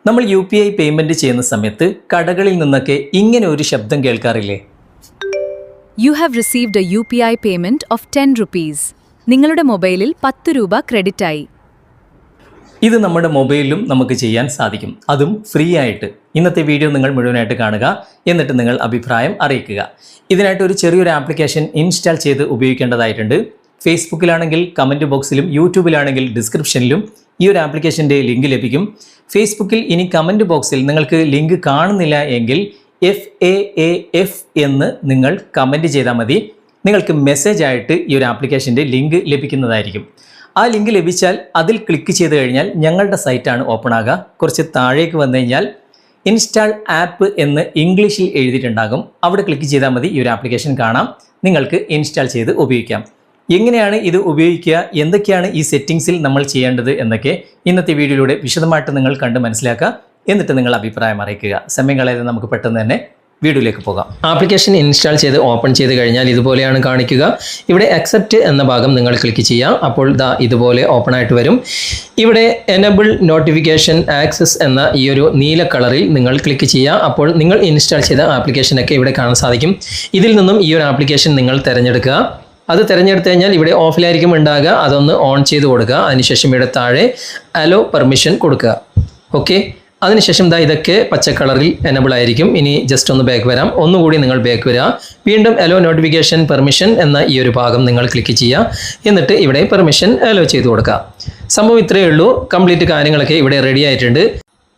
നമ്മൾ UPI payment ചെയ്യുന്ന സമയത്ത് കടകളിൽ നിന്നൊക്കെ ഇങ്ങനെ ഒരു ശബ്ദം കേൾക്കാറില്ലേ? You have received a UPI payment of 10 rupees. നിങ്ങളുടെ മൊബൈലിൽ 10 രൂപ ക്രെഡിറ്റ് ആയി. ഇത് നമ്മുടെ മൊബൈലിലും നമുക്ക് ചെയ്യാൻ സാധിക്കും, അതും ഫ്രീ ആയിട്ട്. ഇന്നത്തെ വീഡിയോ നിങ്ങൾ മുഴുവനായിട്ട് കാണുക, എന്നിട്ട് നിങ്ങൾ അഭിപ്രായം അറിയിക്കുക. ഇതിനായിട്ട് ഒരു ചെറിയൊരു ആപ്ലിക്കേഷൻ ഇൻസ്റ്റാൾ ചെയ്ത് ഉപയോഗിക്കേണ്ടതായിട്ടുണ്ട്. ഫേസ്ബുക്കിലാണെങ്കിൽ കമൻറ്റ് ബോക്സിലും യൂട്യൂബിലാണെങ്കിൽ ഡിസ്ക്രിപ്ഷനിലും ഈ ഒരു ആപ്ലിക്കേഷൻ്റെ ലിങ്ക് ലഭിക്കും. ഫേസ്ബുക്കിൽ ഇനി കമൻറ്റ് ബോക്സിൽ നിങ്ങൾക്ക് ലിങ്ക് കാണുന്നില്ല എങ്കിൽ FAAF എന്ന് നിങ്ങൾ കമൻറ്റ് ചെയ്താൽ മതി. നിങ്ങൾക്ക് മെസ്സേജ് ആയിട്ട് ഈ ഒരു ആപ്ലിക്കേഷൻ്റെ ലിങ്ക് ലഭിക്കുന്നതായിരിക്കും. ആ ലിങ്ക് ലഭിച്ചാൽ അതിൽ ക്ലിക്ക് ചെയ്ത് കഴിഞ്ഞാൽ ഞങ്ങളുടെ സൈറ്റാണ് ഓപ്പൺ ആകുക. കുറച്ച് താഴേക്ക് വന്നു കഴിഞ്ഞാൽ ഇൻസ്റ്റാൾ ആപ്പ് എന്ന് ഇംഗ്ലീഷിൽ എഴുതിയിട്ടുണ്ടാകും. അവിടെ ക്ലിക്ക് ചെയ്താൽ മതി, ഈ ഒരു ആപ്ലിക്കേഷൻ കാണാം. നിങ്ങൾക്ക് ഇൻസ്റ്റാൾ ചെയ്ത് ഉപയോഗിക്കാം. എങ്ങനെയാണ് ഇത് ഉപയോഗിക്കുക, എന്തൊക്കെയാണ് ഈ സെറ്റിംഗ്സിൽ നമ്മൾ ചെയ്യേണ്ടത് എന്നൊക്കെ ഇന്നത്തെ വീഡിയോയിലൂടെ വിശദമായിട്ട് നിങ്ങൾ കണ്ട് മനസ്സിലാക്കുക. എന്നിട്ട് നിങ്ങൾ അഭിപ്രായം അറിയിക്കുക. സമയം കളയാതെ നമുക്ക് പെട്ടെന്ന് തന്നെ വീഡിയോയിലേക്ക് പോകാം. ആപ്ലിക്കേഷൻ ഇൻസ്റ്റാൾ ചെയ്ത് ഓപ്പൺ ചെയ്ത് കഴിഞ്ഞാൽ ഇതുപോലെയാണ് കാണിക്കുക. ഇവിടെ അക്സെപ്റ്റ് എന്ന ഭാഗം നിങ്ങൾ ക്ലിക്ക് ചെയ്യാം. അപ്പോൾ ഇതുപോലെ ഓപ്പൺ ആയിട്ട് വരും. ഇവിടെ എനേബിൾ നോട്ടിഫിക്കേഷൻ ആക്സസ് എന്ന ഈ ഒരു നീല കളറിൽ നിങ്ങൾ ക്ലിക്ക് ചെയ്യുക. അപ്പോൾ നിങ്ങൾ ഇൻസ്റ്റാൾ ചെയ്ത ആപ്ലിക്കേഷനൊക്കെ ഇവിടെ കാണാൻ സാധിക്കും. ഇതിൽ നിന്നും ഈ ഒരു ആപ്ലിക്കേഷൻ നിങ്ങൾ തിരഞ്ഞെടുക്കുക. അത് തിരഞ്ഞെടുത്ത് കഴിഞ്ഞാൽ ഇവിടെ ഓഫിലായിരിക്കും ഉണ്ടാകുക. അതൊന്ന് ഓൺ ചെയ്ത് കൊടുക്കുക. അതിനുശേഷം ഇവിടെ താഴെ അലോ പെർമിഷൻ കൊടുക്കുക. ഓക്കെ, അതിനുശേഷം ഇതൊക്കെ പച്ച കളറിൽ എനബിൾ ആയിരിക്കും. ഇനി ജസ്റ്റ് ഒന്ന് ബാക്ക് വരാം. ഒന്നുകൂടി നിങ്ങൾ ബാക്ക് വരിക. വീണ്ടും അലോ നോട്ടിഫിക്കേഷൻ പെർമിഷൻ എന്ന ഈ ഒരു ഭാഗം നിങ്ങൾ ക്ലിക്ക് ചെയ്യുക. എന്നിട്ട് ഇവിടെ പെർമിഷൻ അലോ ചെയ്ത് കൊടുക്കുക. സംഭവം ഇത്രയേ ഉള്ളൂ. കംപ്ലീറ്റ് കാര്യങ്ങളൊക്കെ ഇവിടെ റെഡി ആയിട്ടുണ്ട്.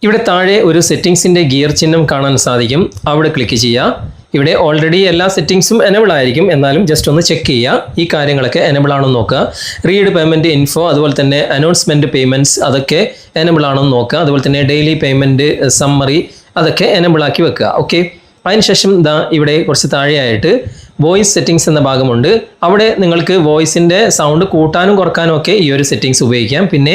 ഇവിടെ താഴെ ഒരു സെറ്റിംഗ്സിൻ്റെ ഗിയർ ചിഹ്നം കാണാൻ സാധിക്കും. അവിടെ ക്ലിക്ക് ചെയ്യുക. ഇവിടെ ഓൾറെഡി എല്ലാ സെറ്റിംഗ്സും എനബിൾ ആയിരിക്കും. എന്നാലും ജസ്റ്റ് ഒന്ന് ചെക്ക് ചെയ്യുക, ഈ കാര്യങ്ങളൊക്കെ എനബിൾ ആണോ നോക്കുക. റീഡ് പേയ്മെൻറ്റ് ഇൻഫോ, അതുപോലെ തന്നെ അനൗൺസ്മെൻറ്റ് പേയ്മെൻറ്റ്സ് അതൊക്കെ എനബിൾ ആണോ നോക്കുക. അതുപോലെ തന്നെ ഡെയിലി പേയ്മെൻറ്റ് സമ്മറി അതൊക്കെ എനബിൾ ആക്കി വെക്കുക. ഓക്കെ, അതിനുശേഷം ഇവിടെ കുറച്ച് താഴെയായിട്ട് വോയിസ് സെറ്റിംഗ്സ് എന്ന ഭാഗമുണ്ട്. അവിടെ നിങ്ങൾക്ക് വോയിസിൻ്റെ സൗണ്ട് കൂട്ടാനും കുറക്കാനും ഒക്കെ ഈ ഒരു സെറ്റിംഗ്സ് ഉപയോഗിക്കാം. പിന്നെ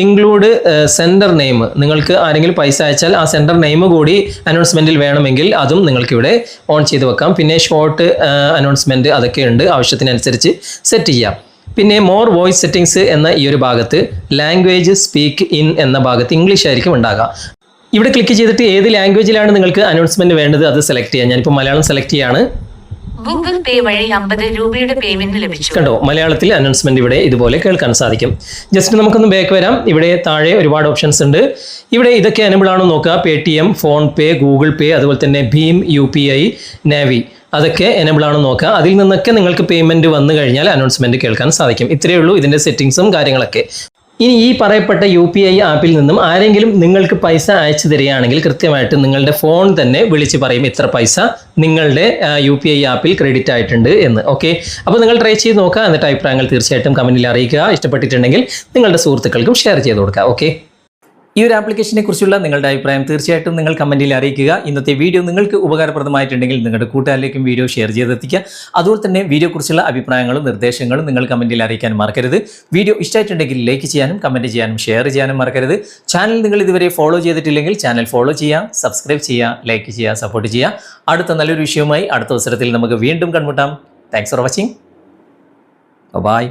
ഇൻക്ലൂഡ് സെൻഡർ നെയിം, നിങ്ങൾക്ക് ആരെങ്കിലും പൈസ അയച്ചാൽ ആ സെൻഡർ നെയിം കൂടി അനൗൺസ്മെൻറ്റിൽ വേണമെങ്കിൽ അതും നിങ്ങൾക്ക് ഇവിടെ ഓൺ ചെയ്ത് വെക്കാം. പിന്നെ ഷോർട്ട് അനൗൺസ്മെൻറ്റ് അതൊക്കെ ഉണ്ട്, ആവശ്യത്തിനനുസരിച്ച് സെറ്റ് ചെയ്യാം. പിന്നെ മോർ വോയിസ് സെറ്റിംഗ്സ് എന്ന ഈ ഒരു ഭാഗത്ത് ലാംഗ്വേജ് സ്പീക്ക് ഇൻ എന്ന ഭാഗത്ത് ഇംഗ്ലീഷ് ആയിരിക്കും ഉണ്ടാകുക. ഇവിടെ ക്ലിക്ക് ചെയ്തിട്ട് ഏത് ലാംഗ്വേജിലാണ് നിങ്ങൾക്ക് അനൗൺസ്മെൻറ്റ് വേണ്ടത് അത് സെലക്ട് ചെയ്യാം. ഞാനിപ്പോൾ മലയാളം സെലക്ട് ചെയ്യാണ്. ഗൂഗിൾ പേ വഴി 50 രൂപയുടെ പേയ്മെന്റ് ലഭിച്ചു. കണ്ടോ, മലയാളത്തിൽ അനൗൺസ്മെന്റ് ഇവിടെ ഇതുപോലെ കേൾക്കാൻ സാധിക്കും. ജസ്റ്റ് നമുക്കൊന്ന് ബാക്ക് വരാം. ഇവിടെ താഴെ ഒരുപാട് ഓപ്ഷൻസ് ഉണ്ട്. ഇവിടെ ഇതൊക്കെ എനബിൾ ആണോ നോക്കുക. പേടിഎം, ഫോൺ പേ, ഗൂഗിൾ പേ, അതുപോലെ തന്നെ ഭീം, UPI, നാവി അതൊക്കെ എനബിൾ ആണോ നോക്കുക. അതിൽ നിന്നൊക്കെ നിങ്ങൾക്ക് പേയ്മെന്റ് വന്നു കഴിഞ്ഞാൽ അനൗൺസ്മെന്റ് കേൾക്കാൻ സാധിക്കും. ഇത്രയേ ഉള്ളൂ ഇതിന്റെ സെറ്റിംഗ്സും കാര്യങ്ങളൊക്കെ. ഇനി ഈ പറയപ്പെട്ട UPI ആപ്പിൽ നിന്നും ആരെങ്കിലും നിങ്ങൾക്ക് പൈസ അയച്ചു തരികയാണെങ്കിൽ കൃത്യമായിട്ട് നിങ്ങളുടെ ഫോൺ തന്നെ വിളിച്ച് പറയും ഇത്ര പൈസ നിങ്ങളുടെ UPI ആപ്പിൽ ക്രെഡിറ്റ് ആയിട്ടുണ്ട് എന്ന്. ഓക്കെ, അപ്പോൾ നിങ്ങൾ ട്രൈ ചെയ്ത് നോക്കുക. എന്നിട്ട് അഭിപ്രായങ്ങൾ തീർച്ചയായിട്ടും കമൻറ്റിൽ അറിയിക്കുക. ഇഷ്ടപ്പെട്ടിട്ടുണ്ടെങ്കിൽ നിങ്ങളുടെ സുഹൃത്തുക്കൾക്കും ഷെയർ ചെയ്ത് കൊടുക്കുക. ഓക്കെ, ഈ ഒരു ആപ്ലിക്കേഷനെ കുറിച്ചുള്ള നിങ്ങളുടെ അഭിപ്രായം തീർച്ചയായിട്ടും നിങ്ങൾ കമൻറ്റിൽ അറിയിക്കുക. ഇന്നത്തെ വീഡിയോ നിങ്ങൾക്ക് ഉപകാരപ്രദമായിട്ടുണ്ടെങ്കിൽ നിങ്ങളുടെ കൂട്ടുകാരിലേക്കും വീഡിയോ ഷെയർ ചെയ്തെത്തിക്കുക. അതുപോലെ തന്നെ വീഡിയോയെക്കുറിച്ചുള്ള അഭിപ്രായങ്ങളും നിർദ്ദേശങ്ങളും നിങ്ങൾ കമൻറ്റിൽ അറിയിക്കാൻ മറക്കരുത്. വീഡിയോ ഇഷ്ടമായിട്ടുണ്ടെങ്കിൽ ലൈക്ക് ചെയ്യാനും കമൻറ്റ് ചെയ്യാനും ഷെയർ ചെയ്യാനും മറക്കരുത്. ചാനൽ നിങ്ങൾ ഇതുവരെ ഫോളോ ചെയ്തിട്ടില്ലെങ്കിൽ ചാനൽ ഫോളോ ചെയ്യുക, സബ്സ്ക്രൈബ് ചെയ്യുക, ലൈക്ക് ചെയ്യുക, സപ്പോർട്ട് ചെയ്യുക. അടുത്ത നല്ലൊരു വിഷയവുമായി അടുത്ത അവസരത്തിൽ നമുക്ക് വീണ്ടും കണ്ടുമുട്ടാം. Thanks for watching. ബൈ.